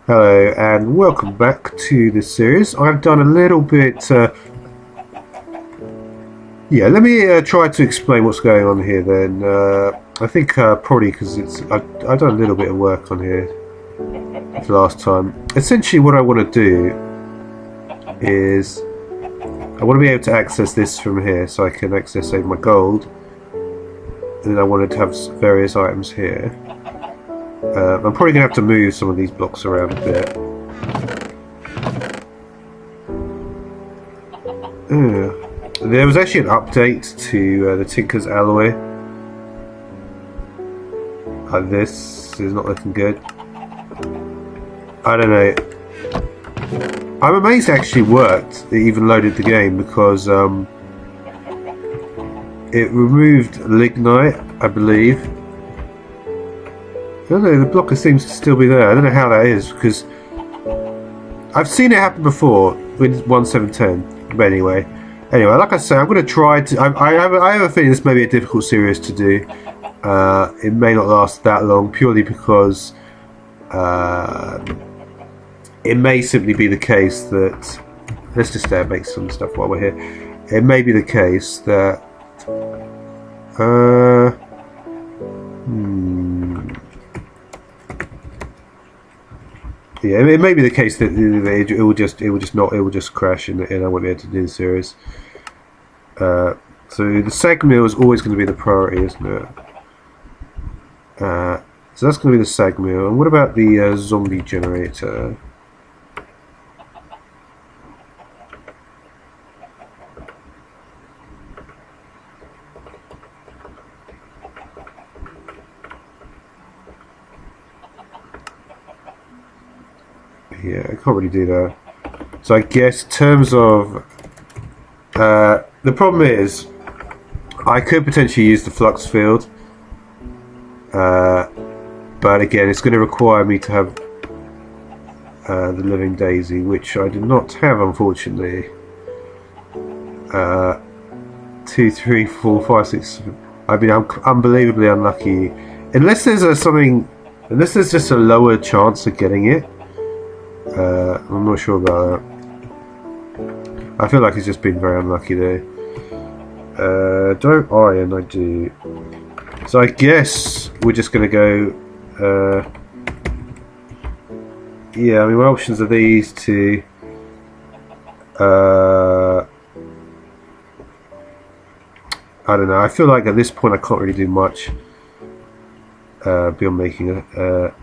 Hello and welcome back to this series. I've done a little bit. Let me try to explain what's going on here. Then I think probably because I've done a little bit of work on here the last time. Essentially, what I want to do is I want to be able to access this from here, so I can access my gold, and then I wanted to have various items here. I'm probably going to have to move some of these blocks around a bit. There was actually an update to the Tinker's Alloy. This is not looking good. I don't know. I'm amazed it actually worked. It even loaded the game because it removed lignite, I believe. I don't know, the blocker seems to still be there. I don't know how that is because I've seen it happen before with 1.7.10. But anyway, like I say, I'm going to try to. I have a feeling this may be a difficult series to do. It may not last that long purely because it may simply be the case that. Let's just make some stuff while we're here. It may be the case that. Yeah, it may be the case that it will just crash and I won't be able to do the series. So the sag mill is always going to be the priority, isn't it? So that's going to be the sag mill. And what about the zombie generator? Yeah, I can't really do that. So I guess in terms of the problem is I could potentially use the flux field, but again it's going to require me to have the living daisy, which I do not have, unfortunately. 2, 3, 4, 5, 6. I mean, I'm unbelievably unlucky. Unless there's unless there's just a lower chance of getting it. I'm not sure about that. I feel like it's just been very unlucky there. Don't iron, I do. So I guess we're just going to go. Yeah, I mean, my options are these two. I don't know. I feel like at this point I can't really do much beyond making a.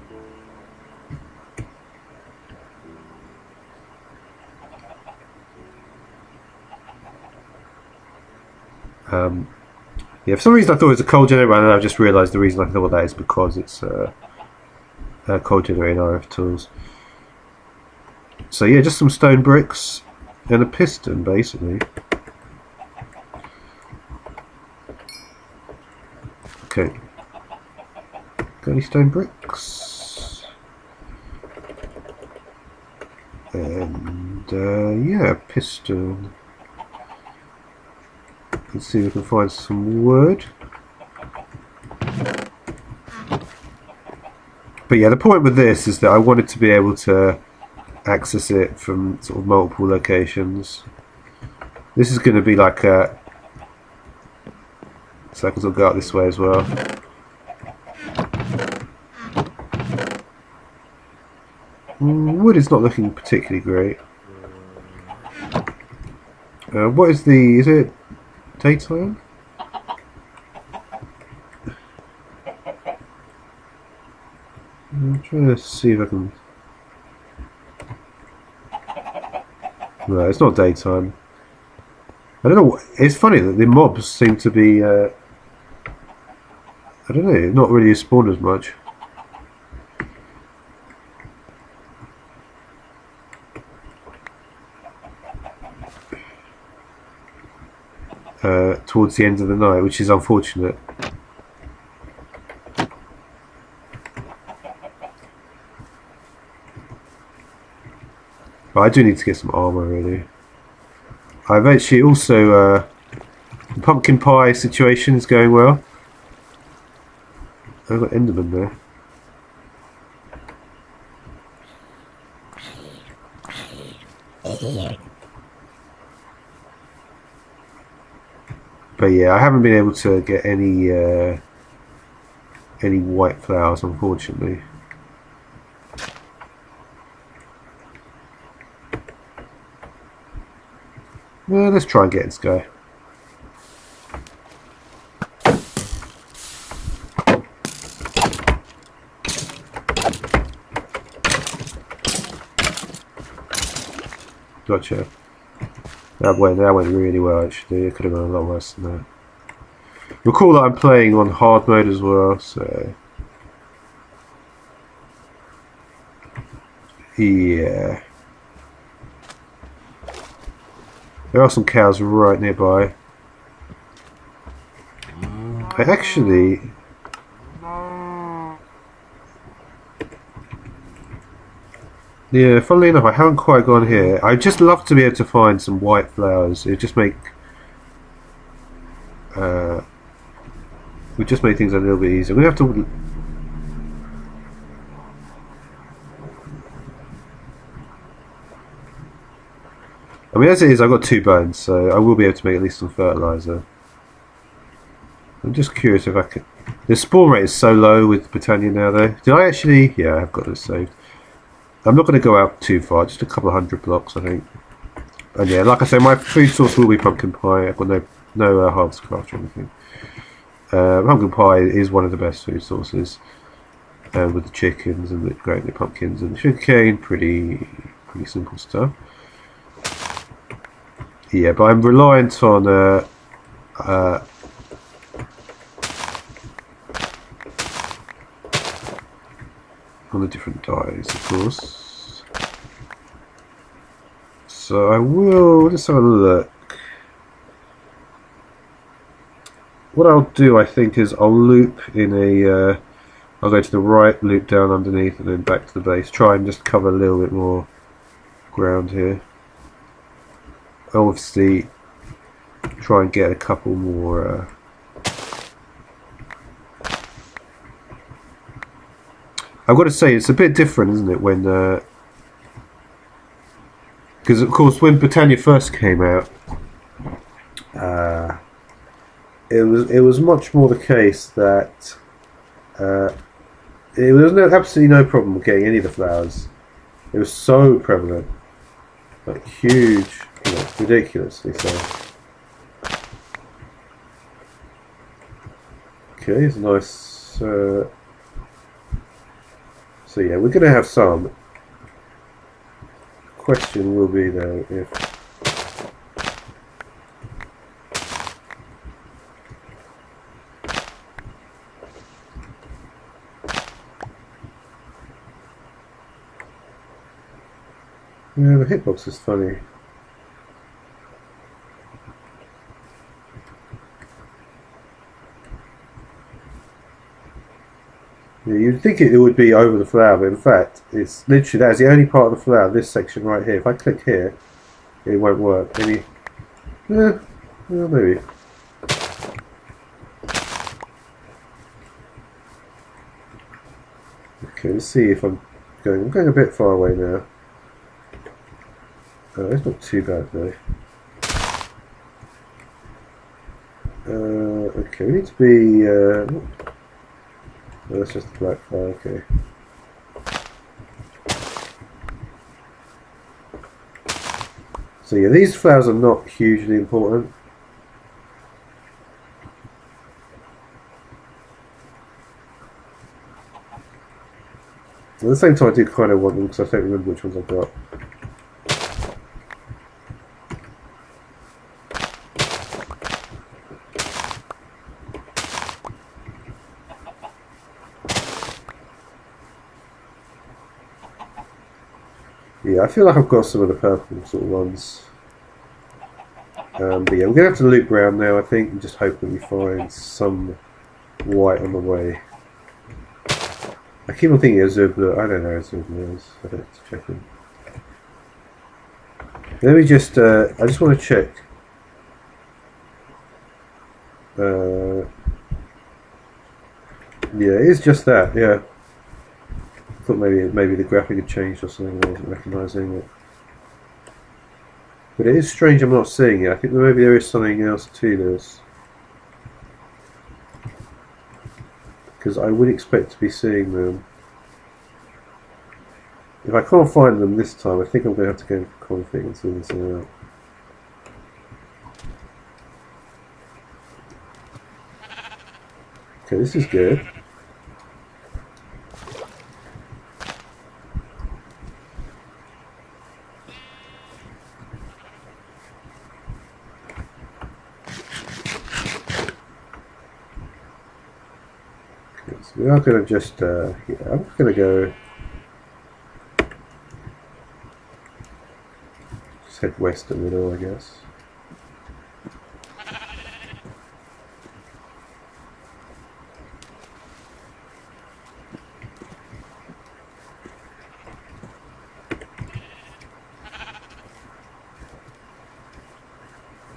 Yeah, for some reason I thought it was a coal generator, and I've just realised the reason I thought that is because it's a coal generator RF tools. So yeah, just some stone bricks and a piston, basically. Okay. Got any stone bricks? And yeah, piston. Let's see if we can find some wood. But yeah, the point with this is that I wanted to be able to access it from sort of multiple locations. This is going to be like a... So I can sort of go up this way as well. Wood is not looking particularly great. What is the... Is it... daytime? I'm trying to see if I can... No, it's not daytime. I don't know. It's funny that the mobs seem to be... I don't know, not really spawned as much. Towards the end of the night, which is unfortunate. But I do need to get some armour, really. I've actually also the pumpkin pie situation is going well. I've got Enderman there. But yeah, I haven't been able to get any white flowers, unfortunately. Well, let's try and get this guy. Gotcha. That went really well actually. It could have gone a lot worse than that. Recall that I'm playing on hard mode as well, so yeah. There are some cows right nearby. I actually... Yeah, funnily enough, I haven't quite gone here. I'd just love to be able to find some white flowers. It just make... would just make things a little bit easier. We're going to have to... I mean, as it is, I've got 2 bones, so I will be able to make at least some fertilizer. I'm just curious if I can... The spawn rate is so low with Britannia now, though. Did I actually... Yeah, I've got it saved. I'm not going to go out too far, just a couple of 100 blocks, I think. And yeah, like I say, my food source will be pumpkin pie. I've got no harvest craft or anything. Pumpkin pie is one of the best food sources. With the chickens and the pumpkins and the sugarcane, pretty simple stuff. Yeah, but I'm reliant on the different dyes, of course. So I will just have a look. What I'll do, I think, is I'll loop in a. I'll go to the right, loop down underneath, and then back to the base. Try and just cover a little bit more ground here. Obviously, try and get a couple more. I've got to say, it's a bit different, isn't it? When because of course, when Britannia first came out, it was much more the case that it was absolutely no problem getting any of the flowers. It was so prevalent, like huge, ridiculously so. Okay, it's nice. So yeah, we're going to have some. Question will be though if. Yeah, the hitbox is funny. Yeah, you'd think it would be over the flower, but in fact, it's literally that is the only part of the flower. This section right here. If I click here, it won't work. Maybe. Yeah, well, maybe. Okay, let's see if I'm going a bit far away now. It's not too bad though. Okay, we need to be. Oh, that's just the black fire. Okay. So yeah, these flowers are not hugely important. At the same time, I do kind of want them because I don't remember which ones I've got. Yeah, I feel like I've got some of the purple sort of ones. But yeah, we're going to have to loop around now, I think, and just hope that we find some white on the way. I keep on thinking Azubla. I don't know Azubla is. I have to check them. Let me just. I just want to check. Yeah, it is just that. Yeah. I thought maybe the graphic had changed or something. I wasn't recognising it. But it is strange I'm not seeing it. I think maybe there is something else to this. Because I would expect to be seeing them. If I can't find them this time, I think I'm going to have to go for config and see this out. Okay, this is good. Okay, so we are going to just, yeah, I'm going to go, just head west a little, I guess.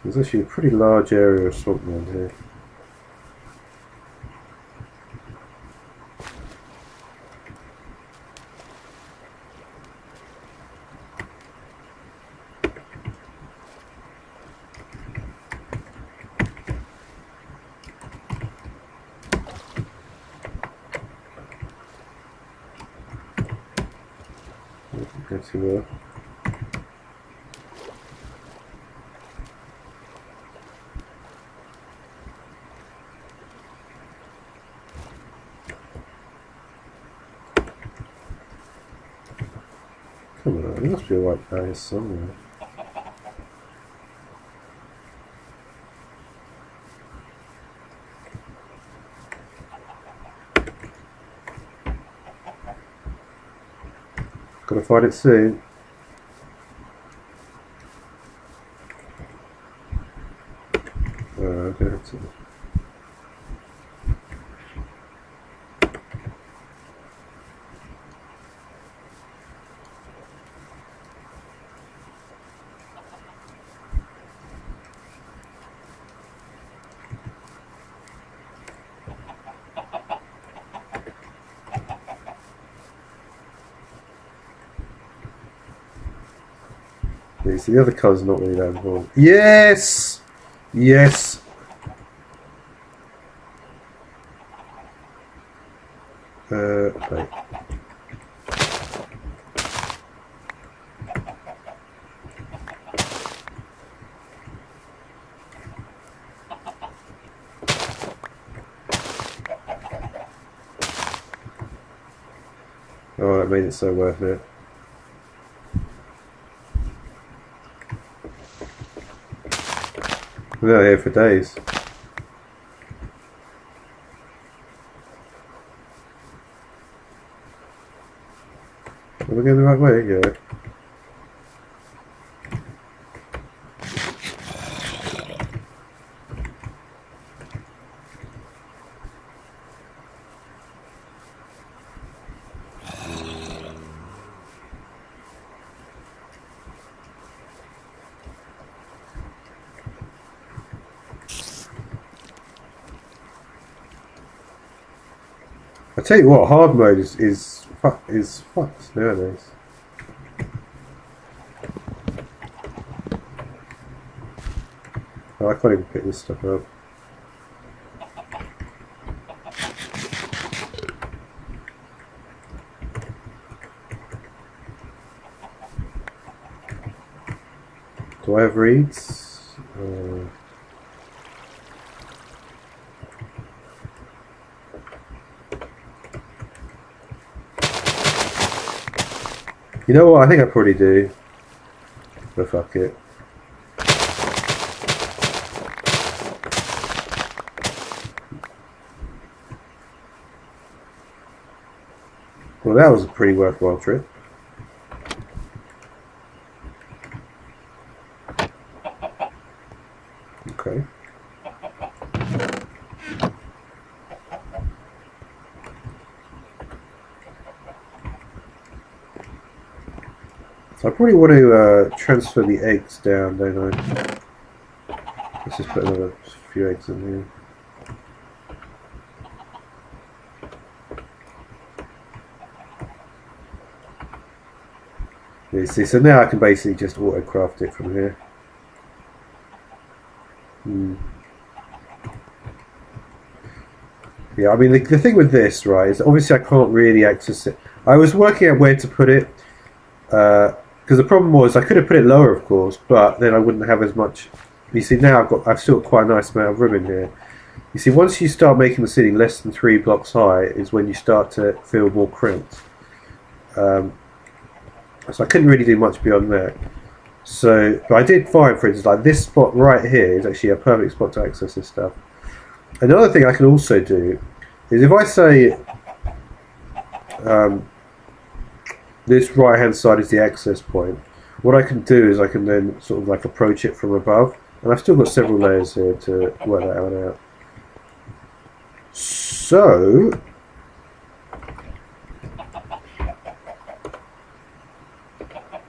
There's actually a pretty large area of swampland here. Go to there. Come on, there must be a white guy somewhere. Gotta find it soon. I'm gonna have to. See, the other colour's not really that important. Yes! Yes! Wait. Oh, that made it so worth it. We're here for days. Are we going the right way? Yeah. I tell you what, hard mode is fucked nowadays. Oh, I can't even pick this stuff up. Do I have reeds? You know what? I think I probably do. But fuck it. Well, that was a pretty worthwhile trip. Okay. So I probably want to transfer the eggs down, don't I? Let's just put another few eggs in here. Yeah, see, so now I can basically just auto-craft it from here. Hmm. Yeah, I mean the thing with this, right, is obviously I can't really access it. I was working out where to put it, because the problem was I could have put it lower, of course, but then I wouldn't have as much. You see, now I've still got quite a nice amount of room in here. You see, once you start making the ceiling less than 3 blocks high, is when you start to feel more cramped. Um, so I couldn't really do much beyond that. So, but I did find, for instance, like this spot right here is actually a perfect spot to access this stuff. Another thing I can also do is if I say um, this right hand side is the access point, what I can do is I can then sort of like approach it from above, and I've still got several layers here to work that one out. So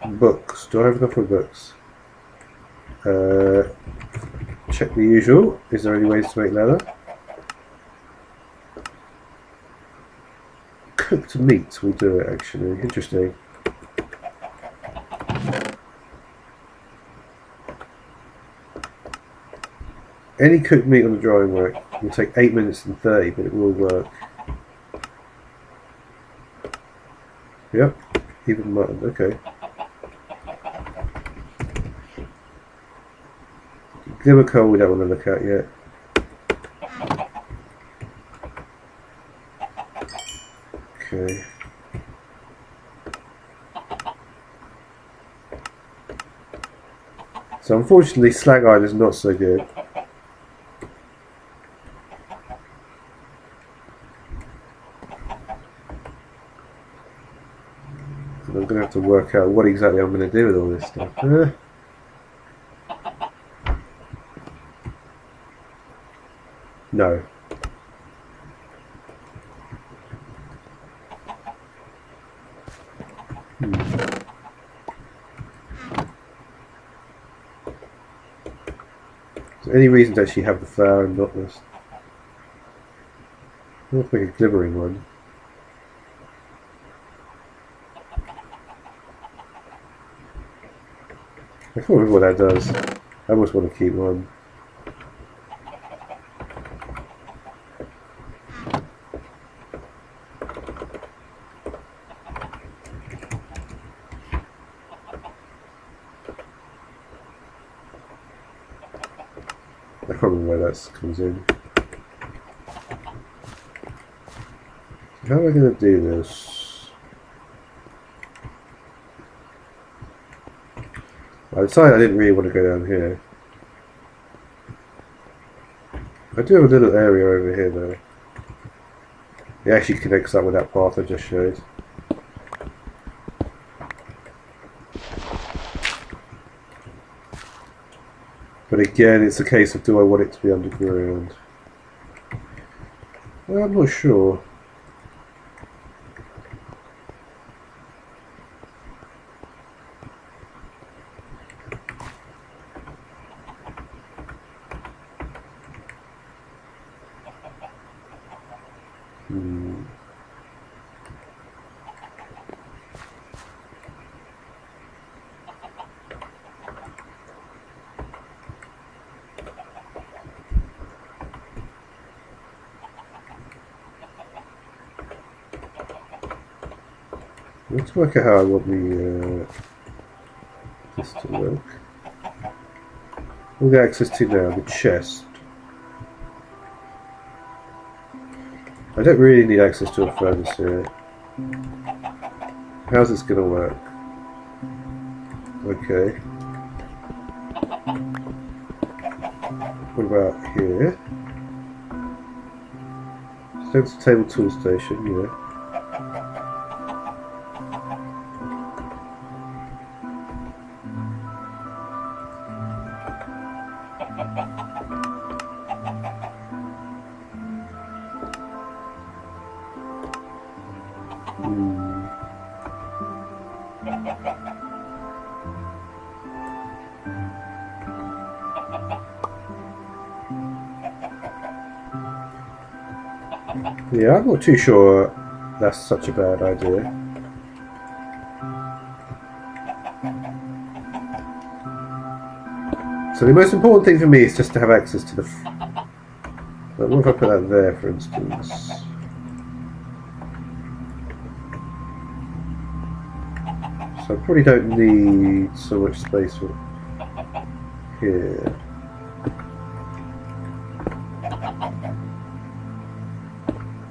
books. Do I have enough for books? Check the usual. Is there any ways to make leather? Cooked meat will do it, actually. Interesting. Any cooked meat on the drying rack will take 8 minutes and 30, but it will work. Yep, even mutton, okay. Glimmer coal we don't want to look at yet. Okay. So unfortunately slag iron is not so good. And I'm going to have to work out what exactly I'm going to do with all this stuff. No. Is there any reason to actually have the flower and not this? I'll make a glimmering one. I can't remember what that does. I almost want to keep one. I can't remember where that comes in. How am I going to do this? I decided I didn't really want to go down here. I do have a little area over here though. It actually connects up with that path I just showed. But again, it's a case of do I want it to be underground? Well, I'm not sure. Let's work out how I want this to work. We'll get access to now the chest. I don't really need access to a furnace here. How's this going to work? Okay. What about here? Stands table tool station, you know. Yeah, I'm not too sure that's such a bad idea. So the most important thing for me is just to have access to the... what if I put that there, for instance? So I probably don't need so much space for here.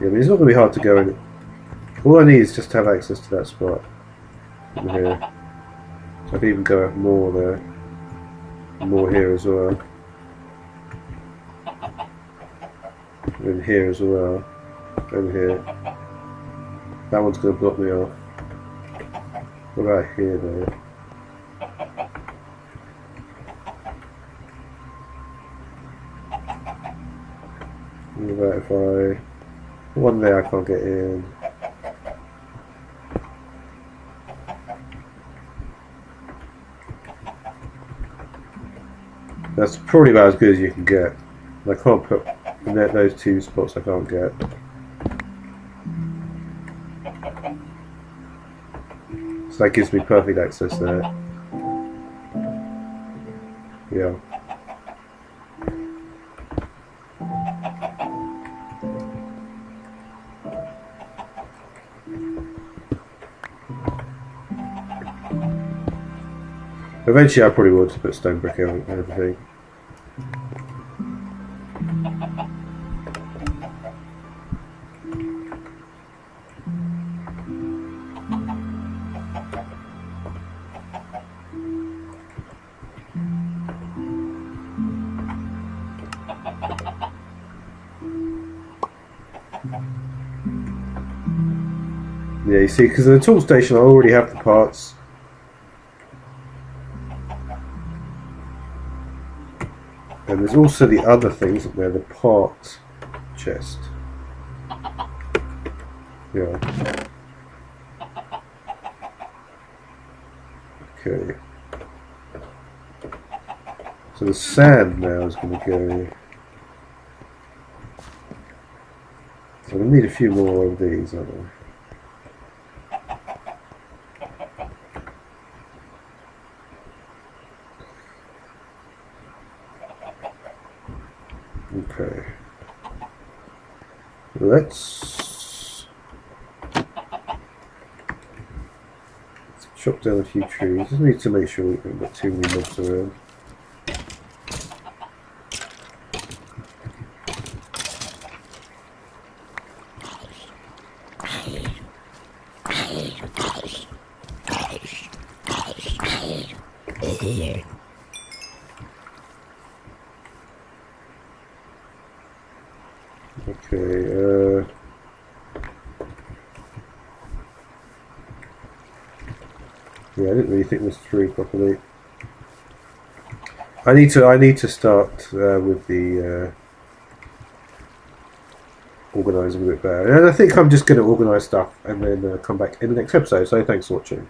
Yeah, but it's not going to be hard to go in. All I need is just to have access to that spot in here. So I can even go more there. More here as well. And here as well. And here. That one's going to block me off. What about here though? What about if I... one there I can't get in. That's probably about as good as you can get. I can't put in those two spots I can't get. So that gives me perfect access there. Yeah. Eventually I probably will to put stone brick and everything. Yeah, you see, because in the tool station I already have the parts. And there's also the other things up there, the part chest. Yeah. Okay. So the sand now is going to go. So we need a few more of these, aren't we? Okay. Let's chop down a few trees. Just need to make sure we haven't got too many mobs around. Okay, yeah, I didn't really think this through properly. I need to start with the organising a bit better, and I think I'm just going to organise stuff and then come back in the next episode. So thanks for watching.